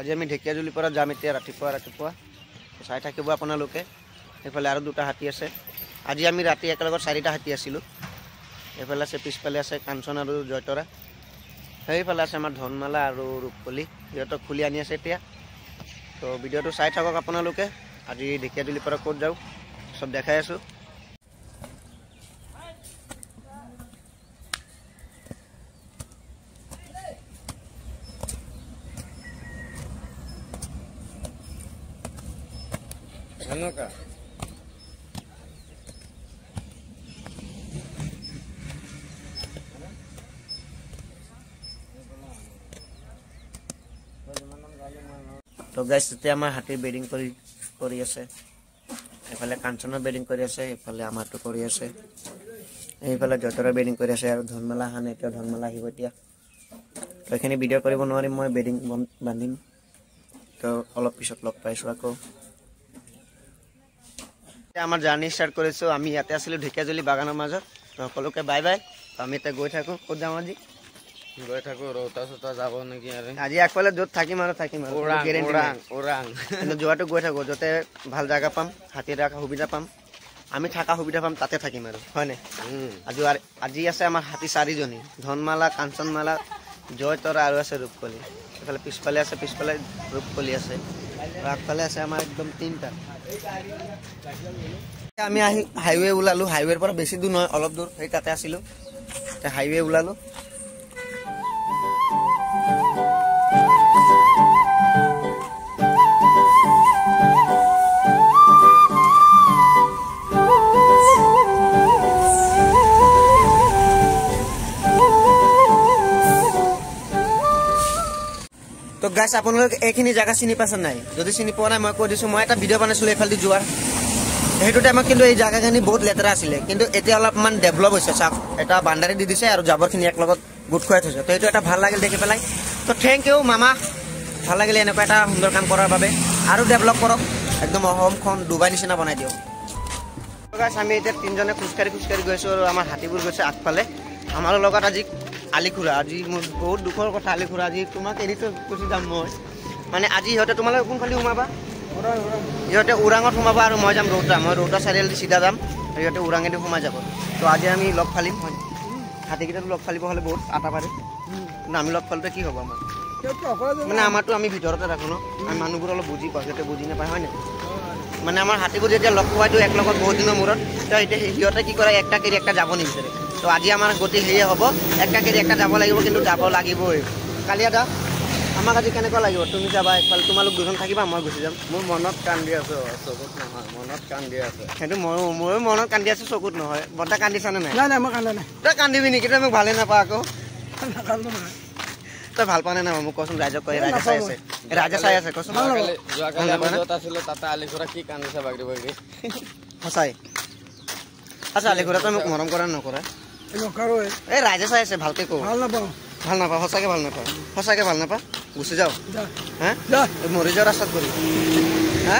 আজি আমি ঢেকিয়াজুলিৰ পৰা যাম এতিয়া ৰাতিপুৱা চাই থাকিব আপোনালোকে এইফালে আৰু দুটা হাতী আছে আজি আমি ৰাতি একেলগত 4টা হাতী আছিলো এইফালে আছে পিছফালে আছে কাঞ্চন আৰু জয়তৰা সেইফালে আছে আমাৰ ধনমালা আৰু ৰূপকলি ইহঁতক খুলি আনি আছে এতিয়া তো ভিডিঅ'টো চাই থাকক আপোনালোকে আজি ঢেকিয়াজুলিৰ পৰা ক'ত যাওঁ সব দেখাই আছো Anoka. তো গাইস এতিয়া আমাৰ হাতী বেডিং কৰি আছে এফালে কাঞ্চনৰ বেডিং কৰি আছে এফালে আমাৰটো কৰি আছে এইফালে জয়তৰা বেডিং কৰি আছে আৰু ধনমালা হান এতিয়া ধনমালা আহিব এতিয়া তো এখানে ভিডিঅ' কৰিব নোৱাৰিম মই বেডিং বান্ধিম তো অলপ পিছত লগ পাইছো আকৌ আমাৰ জাৰ্নি ষ্টাৰ্ট কৰিছো আমি ইয়াতে আছিলো ঢেকিয়াজুলি বাগানৰ মাজত তো সকলোকে বাই বাই আমি এতিয়া গৈ থাকো ক'ত যাম আজি গৈ থাকো ৰৌতা যাব নেকি আজি একফালে য'ত থাকিম আৰু ওৰাং কিন্তু যোৱাটো গৈ থাকো য'তে ভাল জাগা পাম হাতী ৰাখা সুবিধা পাম আমি থাকা সুবিধা পাম তাতে থাকিম আৰু হয়নে আজি আছে আমাৰ হাতী 4জনী ধনমালা কাঞ্চনমালা জয়তৰা আৰু আছে ৰূপকলি এফালে পিছফালে ৰূপকলি আছে আৰু আগফালে আছে আমাৰ একদম 3টা আমি হাইৱে ওলালো হাইৱেৰ পৰা বেছি দূৰ নহয় অলপ দূৰ সেই তাতে আছিলো হাইৱে ওলালো তো গাইস আপোনালোকে এইখিনি জায়গা চিনি পাছে নাই যদি চিনি পোৱা নাই মই কৈ দিছো মই এটা ভিডিঅ' বনাইছিলো এইফালে যোৱাৰ সেইটো টাইমত কিন্তু এই জায়গাখিনি বহুত লেতেৰা আছিলে কিন্তু এতিয়া অলপমান ডেভেলপ হৈছে চাওক এটা বান্দাৰি দি দিছে আৰু জাবৰখিনি এক লগত গুট খুৱাই থৈছে তো এইটো এটা ভাল লাগিল দেখি পেলাই তো থেংক ইউ মামা ভাল লাগিলে এনেকুৱা এটা সুন্দৰ কাম কৰাৰ বাবে আৰু ডেভেলপ কৰক একদম অসমখন ডুবাই নিচিনা বনাই দিয়ক তো গাইস আমি এতিয়া 3জনে খোজকাঢ়ি গৈছো আৰু আমাৰ হাতীবোৰ গৈছে আগফালে আমাৰ লগত আজি আলিখুৰা আজি মোৰ বহুত দুখৰ কথা আলিখুৰা আজি তোমাক এৰি থৈ গুচি যাম মই মানে আজি ইহঁতে তোমালোকে কোনফালে সোমাবা ইহঁতে ওৰাঙত সোমাবা আৰু মই যাম ৰৌতা চাৰিআলি চিধা যাম আৰু ইহঁতে ওৰাঙেদি সোমাই যাব তো আজি আমি লগ ফালিম হাতীকেইটাতো লগ ফালিব হ'লে বহুত আটা পাৰে কিন্তু আমি লগ ফালোতে কি হ'ব আমাৰ মানে আমাৰতো আমি ভিতৰতে ৰাখোঁ ন আমি মানুহবোৰ অলপ বুজি পাওঁ সিহঁতে বুজি নাপায় হয় নাই মানে আমাৰ হাতীবোৰ যেতিয়া লগ খোৱাই দিওঁ এক লগত বহুত দিনৰ মূৰত তো এতিয়া সিহঁতে কি কৰে একটা কেৰি একটা যাব নিবিচাৰে তো আজি আমাৰ গতি হেৰিয়ে হ'ব একটা কেৰি একটা যাব লাগিব কিন্তু যাব লাগিবই কালিয়া দা আমাক আজি কেনেকুৱা লাগিব তুমি যাবা একফালে তোমালোক দুজন থাকিবা মই গুচি যাম মোৰ মনত কান্দি আছে চকুত নহয় মনত কান্দি আছে সেইটো ময়ো মনত কান্দি আছো চকুত নহয় বৰ্তা কান্দিছানে নাই নাই মই কান্দা নাই তই কান্দিবি নেকি তই মোক ভালে নাপা আকৌ নাকান্দো নহয় তই ভাল পোৱা নাই মোক কচোন ৰাইজক কয় ৰাইজে চাই আছে কচোন যোৱাকালি আমি য'ত আছিলো তাতে আলিখুৰা কি কান্দিছে বাগৰি সঁচাই আচ্ছা আলিখুৰা তই মোক মৰম কৰা নকৰা এই ৰাইজে চাই আছে ভালকে কওঁ ভাল নাপাওঁ সঁচাকে ভাল নাপা গুচি যাওঁ হা মৰি যোৱা ৰাস্তাত কৰি হা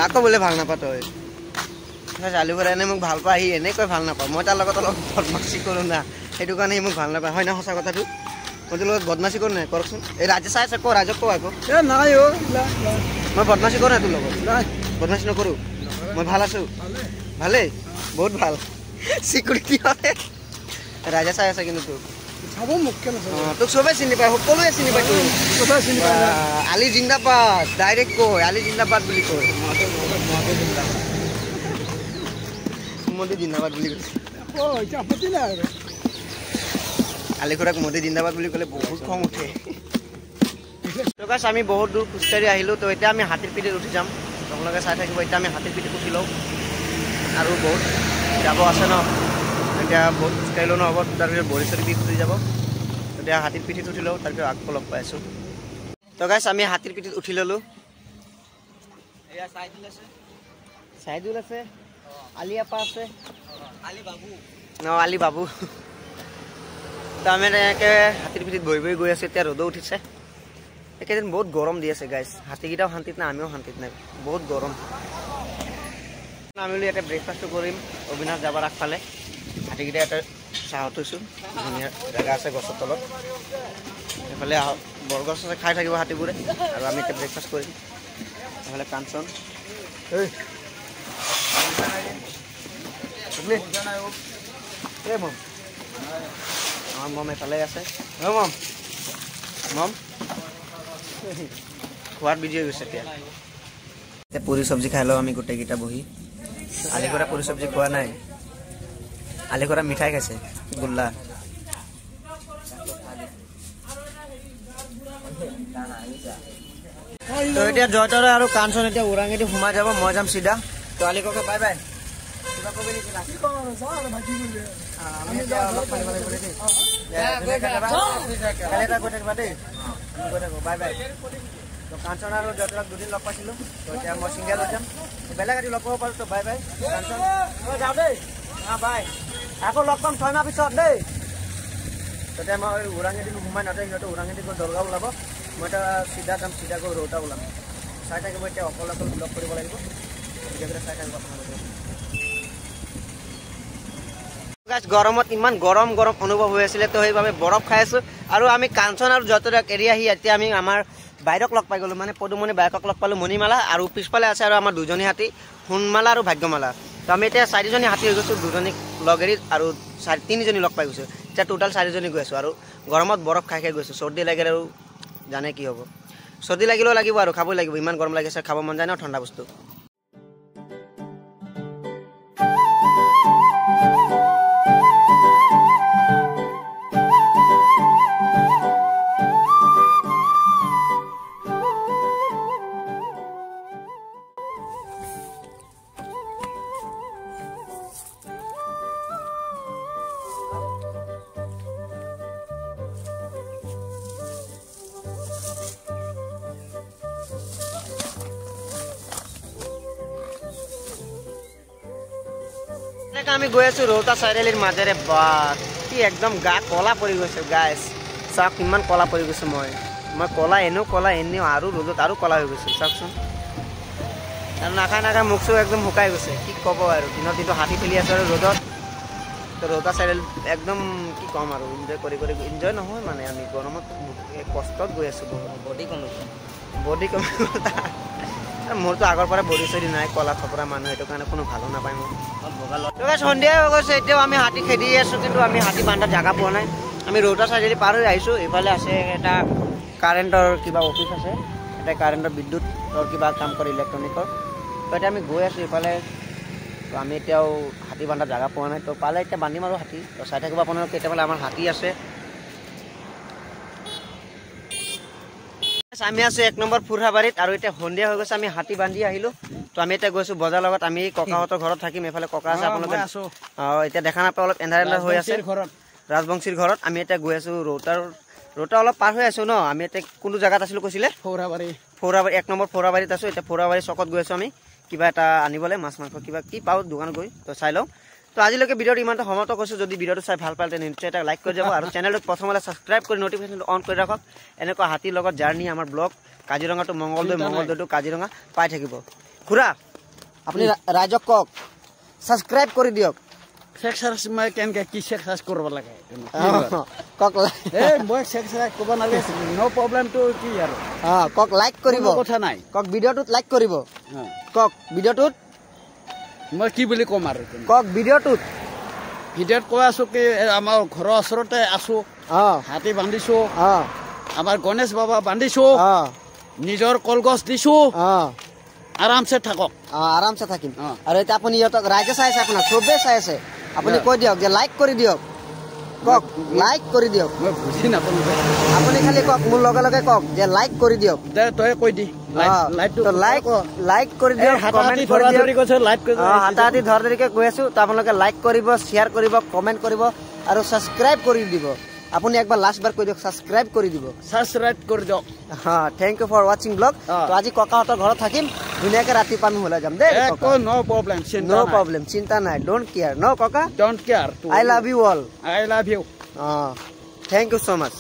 আকৌ বোলে ভাল নাপা তই আলিখুৰা এনে মোক ভাল পাই আহি এনেকৈ ভাল নাপাওঁ মই তাৰ লগত অলপ বদমাচি কৰোঁ না সেইটো কাৰণে সি মোক ভাল নাপায় হয় না সঁচা কথাটো মই তোৰ লগত বদমাচি কৰোঁ নাই কৰকচোন এই ৰাইজে চাই আছে ক ৰাইজক কওঁ আকৌ মই বদমাচি কৰোঁ নাই তোৰ লগত বদমাচি নকৰোঁ মই ভাল আছোঁ ভালেই বহুত ভাল চিকিউৰিটি হয় ৰাইজে চাই আছে কিন্তু তোক চবেই চিনি পায় সকলোৱে চিনি পায় আলি জিন্দাবাদ ডাইৰেক্ট কয় আলি জিন্দাবাদ বুলি কয় মোদী জিন্দাবাদ বুলি কৈছে আলিখুৰাক মোদী জিন্দাবাদ বুলি ক'লে বহুত খং উঠে তো গাইস আমি বহুত দূৰ খোজকাঢ়ি আহিলোঁ তো এতিয়া আমি হাতীৰ পিঠিত উঠি যাম তোমালোকে চাই থাকিব এতিয়া আমি হাতীৰ পিঠিত উঠি লওঁ আৰু বহুত যাব আছে ন এতিয়া বহুত খোজকাঢ়িলেও নহ'ব তাৰপিছত ভৰি চৰি বিষ উঠি যাব এতিয়া হাতীৰ পিঠিত উঠি লওঁ তাৰপিছত আকৌ লগ পাই আছোঁ তো গাইস আমি হাতীৰ পিঠিত উঠি ল'লোঁ এয়া চাইদুল আছে আলি আপা আছে আলি বাবু তো আমি এনেকৈ হাতীৰ পিঠিত বহি বহি গৈ আছোঁ এতিয়া ৰ'দো উঠিছে এইকেইদিন বহুত গৰম দি আছে গাইছ হাতীকেইটাও শান্তিত নাই আমিও শান্তিত নাই বহুত গৰম আমি ইয়াতে ব্ৰেকফাষ্টটো কৰিম অবিনাশ যাবাৰ আগফালে হাতীকেইটা ইয়াতে চাহত থৈছোঁ ধুনীয়া জেগা আছে গছৰ তলত এইফালে বৰগছ আছে খাই থাকিব হাতীবোৰে আৰু আমি এতিয়া ব্ৰেকফাষ্ট কৰিম এইফালে কাঞ্চন মম আমাৰ মম এইফালে আছে মম মম খোৱাত বিজি হৈ গৈছে এতিয়া পুৰি চব্জি খাই লওঁ আমি গোটেইকেইটা বহি আলিগড়া পুৰি চব্জি খোৱা নাই আলিগড়া মিঠাই খাইছে গোল্লা তো এতিয়া জয়তৰ আৰু কাঞ্চন এতিয়া ওৰাঙেদি সোমাই যাব মই যাম চিধা তো আলিগড়কে বাই বাই কিবা কবি নেকি না আমি এতিয়া অলপ পানী পানী কৰি দিম কালি এটা গৈ থাকিবা দেই আমি গৈ থাকোঁ বাই বাই তো কাঞ্চন আৰু জয়তৰক দুদিন লগ পাইছিলোঁ তো এতিয়া মই ছিংগল হৈ যাম বেলেগ এটি লগ পাব পাৰোঁ তো বাই বাই কাঞ্চন যাওঁ দেই বাই আকৌ লগ পাম 6 মাহ পিছত দেই তেতিয়া মই ওৰাঙেদি সোমাই নাথাকে সিহঁতে ওৰাঙেদি গৈ দলগাঁও ওলাব মই এতিয়া চিধা যাম চিধা গৈ ৰৌতা ওলাম চাই থাকিব এতিয়া অকলে অকলে ব্লগ কৰিব লাগিব ভিডিঅ'বিলাক চাই থাকিব আপোনালোকে গৰমত ইমান গৰম গৰম অনুভৱ হৈ আছিলে তো সেইবাবে বৰফ খাই আছোঁ আৰু আমি কাঞ্চন আৰু জয়তৰক এৰি আহি এতিয়া আমি আমাৰ বাইৰক লগ পাই গ'লোঁ মানে পদুমণি বাইকক লগ পালোঁ মণিমালা আৰু পিছফালে আছে আৰু আমাৰ দুজনী হাতী সোণমালা আৰু ভাগ্যমালা তো আমি এতিয়া 4জনী হাতী হৈ গৈছোঁ দুজনীক লগ এৰি আৰু 3জনী লগ পাই গৈছোঁ এতিয়া টোটাল 4জনী গৈ আছোঁ আৰু গৰমত বৰফ খাই খাই গৈছোঁ চৰ্দি লাগিলে আৰু জানে কি হ'ব চৰ্দি লাগিলেও লাগিব আৰু খাবই লাগিব ইমান গৰম লাগিছে খাব মন যায় ন ঠাণ্ডা বস্তু আমি গৈ আছোঁ ৰৌতা চাৰিআলিৰ মাজেৰে বা কি একদম গা কলা পৰি গৈছে গাইছ চাওক কিমান কলা পৰি গৈছে মই কলা এনেও আৰু ৰ'দত আৰু কলা হৈ গৈছোঁ চাওকচোন আৰু নাখাই নাখাই মুখ চুখ একদম শুকাই গৈছে কি ক'ব আৰু দিনত দিনটো হাতী খেলি আছোঁ আৰু ৰ'দত তো ৰৌতা চাৰিআলি একদম কি ক'ম আৰু এনজয় কৰি এনজয় নহয় মানে আমি গৰমত কষ্টত গৈ আছোঁ বডি কমি মোৰতো আগৰ পৰা বডি চডি নাই কলা থপৰা মানুহ সেইটো কাৰণে কোনো ভালো নাপায় মোক সন্ধিয়া হৈ গৈছে এতিয়াও আমি হাতী খেদি আছোঁ কিন্তু আমি হাতী বান্ধাৰ জেগা পোৱা নাই আমি ৰৌতা চাৰিআলি পাৰ হৈ আহিছোঁ এইফালে আছে এটা কাৰেণ্টৰ কিবা অফিচ আছে এটা কাৰেণ্টৰ বিদ্যুতৰ কিবা কাম কৰে ইলেক্ট্ৰনিকৰ তো এতিয়া আমি গৈ আছোঁ এইফালে তো আমি এতিয়াও হাতী বান্ধাৰ জেগা পোৱা নাই তো পালে এতিয়া বান্ধিম আৰু হাতী তো চাই থাকিব আপোনালোকে এতিয়াফালে আমাৰ হাতী আছে আমি আছোঁ 1 নম্বৰ ফুৰহাবাৰীত আৰু এতিয়া সন্ধিয়া হৈ গৈছে আমি হাতী বান্ধি আহিলোঁ তো আমি এতিয়া গৈছোঁ বজাৰ লগত আমি ককাহঁতৰ ঘৰত থাকিম এইফালে ককা আছে আপোনালোকে এতিয়া দেখা নাপায় অলপ এন্ধাৰ হৈ আছে ৰাজবংশীৰ ঘৰত আমি এতিয়া গৈ আছোঁ ৰৌতা অলপ পাৰ হৈ আছোঁ ন আমি এতিয়া কোনটো জেগাত আছিলোঁ কৈছিলে ফৌৰাবাৰী 1 নম্বৰ ফৌৰাবাৰীত আছোঁ এতিয়া ফৌৰাবাৰী চকত গৈ আছোঁ আমি কিবা এটা আনিবলৈ মাছ মাংস কিবা কি পাওঁ দোকানত গৈ তো চাই লওঁ তো আজিলৈকে ভিডিঅ'টো ইমানটা সমাপ্ত কৰিছোঁ যদি ভিডিঅ'টো চাই ভাল পালে তেনে নিশ্চয় এটা লাইক কৰি যাব আৰু চেনেলটো প্ৰথমতে ছাবস্ক্ৰাইব কৰি নটিফিকেশ্যনটো অন কৰি ৰাখক এনেকুৱা হাতীৰ লগত জাৰ্ণি আমাৰ ব্লগ কাজিৰঙা টু মংগলদৈ কাজিৰঙা পাই থাকিব খুৰা আপুনি ৰাইজক কওক ছাবস্ক্ৰাইব কৰি দিয়ক এক্সাৰচাইজ মই কেনেকৈ কি এক্সাৰচাইজ কৰিব লাগে কওক মই এক্সাৰচাইজ কৰিব নালাগে নো প্ৰব্লেমটো কি আৰু কওক লাইক কৰিব কথা নাই কওক ভিডিঅ'টোত লাইক কৰিব কওক ভিডিঅ'টোত মই কি বুলি ক'ম আৰু কওক ভিডিঅ'ত কৈ আছোঁ কি আমাৰ ঘৰৰ ওচৰতে আছোঁ হাতী বান্ধিছোঁ আমাৰ গণেশ বাবা বান্ধিছোঁ নিজৰ কলগছ দিছোঁ আৰামছে থাকক আৰামছে থাকিম আৰু এতিয়া আপুনি ইহঁতক ৰাইজে চাই আছে আপোনাক চবেই চাই আছে আপুনি কৈ দিয়ক যে লাইক কৰি দিয়ক কওক লাইক কৰি দিয়ক মই বুজি নাপালোঁ আপুনি খালি কওক মোৰ লগে লগে কওক যে লাইক কৰি দিয়ক দে তই কৈ দি লাইক কৰি দিয়ক কমেণ্ট কৰি দিয়ক হাতাহাতি ধৰাধৰিকৈ গৈ আছোঁ তো আপোনালোকে লাইক কৰিব শ্বেয়াৰ কৰিব কমেণ্ট কৰিব আৰু ছাবস্ক্ৰাইব কৰি দিব আপুনি একবাৰ লাষ্ট বাৰ কৈ দিয়ক ছাবস্ক্ৰাইব কৰি দিব থেংক ইউ ফৰ ৱাচিং ব্লগ তো আজি ককাহঁতৰ ঘৰত থাকিম ধুনীয়াকৈ ৰাতিপুৱা আমি ওলাই যাম দেই নো প্ৰব্লেম চিন্তা নাই ডোন্ট কেয়াৰ ন ককা don't care I love you all I love you thank you so' much